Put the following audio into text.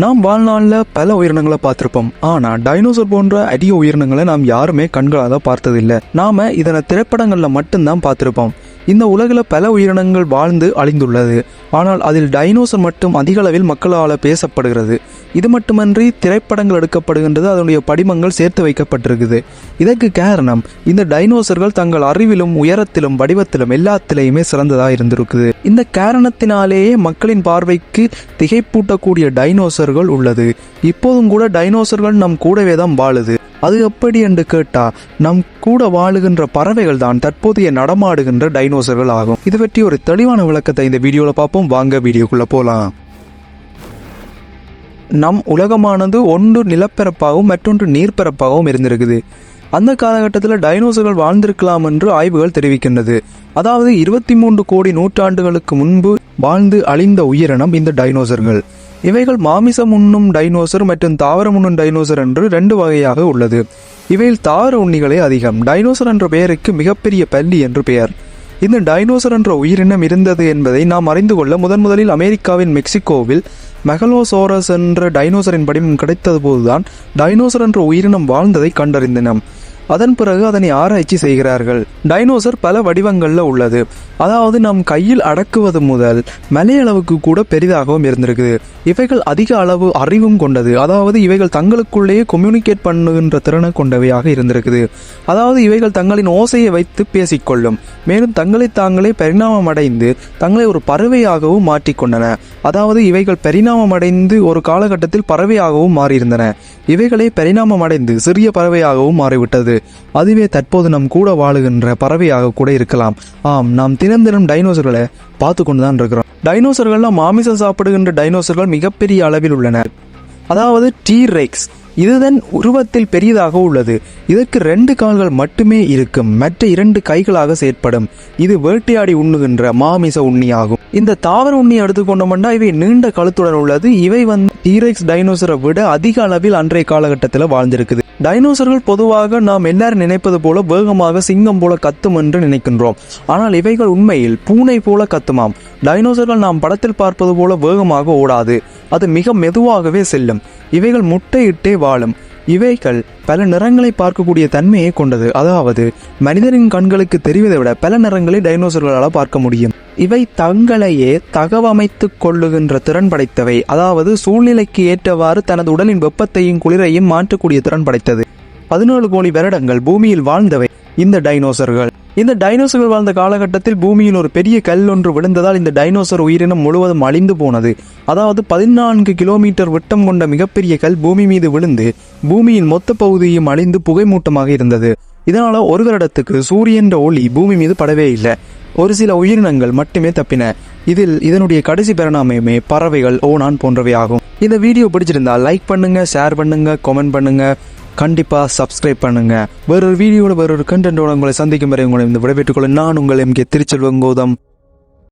நாம் வாழ்நாளில் பல உயிரினங்களை பார்த்திருப்போம். ஆனா டைனோசர் போன்ற அரிய உயிரினங்களை நாம் யாருமே கண்களால பார்த்ததில்லை. நாம இதனை திரைப்படங்கள்ல மட்டும்தான் பார்த்திருப்போம். இந்த உலகில் பல உயிரினங்கள் வாழ்ந்து அழிந்துள்ளது. ஆனால் அதில் டைனோசர் மட்டும் அதிக அளவில் மக்களால் பேசப்படுகிறது. இது மட்டுமன்றி திரைப்படங்கள் எடுக்கப்படுகின்றது, அதனுடைய படிமங்கள் சேர்த்து வைக்கப்பட்டிருக்குது. இதற்கு காரணம் இந்த டைனோசர்கள் தங்கள் அறிவிலும் உயரத்திலும் வடிவத்திலும் எல்லாத்திலையுமே சிறந்ததாக இருந்திருக்குது. இந்த காரணத்தினாலேயே மக்களின் பார்வைக்கு திகைப்பூட்டக்கூடிய டைனோசர்கள் உள்ளது. இப்போதும் கூட டைனோசர்கள் நம் கூடவே தான் வாழுது. அது எப்படி என்று கேட்டா, நம் கூட வாழுகின்ற பறவைகள் தான் தற்போதைய நடமாடுகின்ற டைனோசர்கள் ஆகும். இது பற்றி ஒரு தெளிவான விளக்கத்தை இந்த வீடியோல பார்ப்போம். வாங்க வீடியோக்குள்ள போலாம். நம் உலகமானது ஒன்று நிலப்பரப்பாகவும் மற்றொன்று நீர்ப்பரப்பாகவும் இருந்திருக்குது. அந்த காலகட்டத்தில் டைனோசர்கள் வாழ்ந்திருக்கலாம் என்று ஆய்வுகள் தெரிவிக்கின்றது. அதாவது 23 கோடி நூற்றாண்டுகளுக்கு முன்பு வாழ்ந்து அழிந்த உயிரினம் இந்த டைனோசர்கள். இவைகள் மாமிசம் உண்ணும் டைனோசர் மற்றும் தாவரம் உண்ணும் டைனோசர் என்று 2 வகையாக உள்ளது. இவையில் தாவர உண்ணிகளே அதிகம். டைனோசர் என்ற பெயருக்கு மிகப்பெரிய பல்லி என்று பெயர். இந்த டைனோசர் என்ற உயிரினம் இருந்தது என்பதை நாம் அறிந்து கொள்ள முதலில் அமெரிக்காவின் மெக்சிகோவில் மெகலோசோரஸ் என்ற டைனோசரின் படிமம் கிடைத்தது போதுதான் டைனோசர் என்ற உயிரினம் வாழ்ந்ததை கண்டறிந்தனம். அதன் பிறகு அதனை ஆராய்ச்சி செய்கிறார்கள். டைனோசர் பல வடிவங்கள்ல உள்ளது. அதாவது நம் கையில் அடக்குவது முதல் மலையளவுக்கு கூட பெரிதாகவும் இருந்திருக்குது. இவைகள் அதிக அளவு அறிவும் கொண்டது. அதாவது இவைகள் தங்களுக்குள்ளேயே கம்யூனிகேட் பண்ணுகின்ற திறனை கொண்டவையாக இருந்திருக்குது. அதாவது இவைகள் தங்களின் ஓசையை வைத்து பேசிக்கொள்ளும். மேலும் தங்களை தாங்களே பரிணாமம் அடைந்து தங்களை ஒரு பறவையாகவும் மாற்றிக்கொண்டன. அதாவது இவைகள் பரிணாமம் அடைந்து ஒரு காலகட்டத்தில் பறவையாகவும் மாறியிருந்தன. இவைகளே பரிணாமம் அடைந்து சிறிய பறவையாகவும் மாறிவிட்டது. அதுவே தற்போது நம் கூட வாழுகின்ற பறவையாக கூட இருக்கலாம். ஆம், நாம் தினம் டைனோசர்களை பார்த்து கொண்டுதான் இருக்கிறோம். டைனோசர்கள்லாம் மாமிசம் சாப்பிடுகின்ற டைனோசர்கள் மிகப்பெரிய அளவில் உள்ளன. அதாவது டீரெக்ஸ் இதுதான் உருவத்தில் பெரியதாக உள்ளது. இதற்கு 2 கால்கள் மட்டுமே இருக்கும், மற்ற 2 கைகளாக செயற்படும். இது வேட்டையாடி உண்ணுகின்ற மாமிச உண்ணியாகும். இந்த தாவர உண்ணி எடுத்துக்கொண்டோம்னா இவை நீண்ட கழுத்துடன் உள்ளது. இவை டீரெக்ஸ் டைனோசரை விட அதிக அளவில் அன்றைய காலகட்டத்தில் வாழ்ந்திருக்குது. டைனோசர்கள் பொதுவாக நாம் எல்லாரும் நினைப்பது போல வேகமாக சிங்கம் போல கத்தும் என்று நினைக்கின்றோம். ஆனால் இவைகள் உண்மையில் பூனை போல கத்துமாம். டைனோசர்கள் நாம் படத்தில் பார்ப்பது போல வேகமாக ஓடாது. அது மிக மெதுவாகவே செல்லும். இவைகள் முட்டையிட்டே வாழும். இவைகள் பல நிறங்களை பார்க்கக்கூடிய தன்மையை கொண்டது. அதாவது மனிதனின் கண்களுக்கு தெரிவதை விட பல நிறங்களை டைனோசர்களால் பார்க்க முடியும். இவை தங்களையே தகவமைத்துக் கொள்ளுகின்ற திறன் படைத்தவை. அதாவது சூழ்நிலைக்கு ஏற்றவாறு தனது உடலின் வெப்பத்தையும் குளிரையும் மாற்றக்கூடிய திறன் படைத்தது. 17 கோடி வருடங்கள் பூமியில் வாழ்ந்தவை இந்த டைனோசர்கள். இந்த டைனோசர்கள் வாழ்ந்த காலகட்டத்தில் பூமியில் ஒரு பெரிய கல் ஒன்று விழுந்ததால் இந்த டைனோசர் உயிரினம் முழுவதும் அழிந்து போனது. அதாவது 14 கிலோமீட்டர் விட்டம் கொண்ட மிகப்பெரிய கல் பூமி மீது விழுந்து பூமியின் மொத்த பகுதியும் அழிந்து புகைமூட்டமாக இருந்தது. இதனால ஒரு வருடத்துக்கு சூரியன் ஒளி பூமி மீது படவே இல்லை. ஒரு சில உயிரினங்கள் மட்டுமே தப்பின. இதனுடைய கடைசி பரிணாமமே பறவைகள், ஓணான் போன்றவை ஆகும். இந்த வீடியோ பிடிச்சிருந்தா லைக் பண்ணுங்க, ஷேர் பண்ணுங்க, கமெண்ட் பண்ணுங்க, கண்டிப்பா சப்ஸ்கிரைப் பண்ணுங்க. வேறொரு வீடியோட வேறொரு கண்டென்ட்டோட உங்களை சந்திக்கும் வரை உங்களை விடைபெற்றுக் கொள்ள நான் உங்கள் MK திருச்செல்வம் கௌதம்.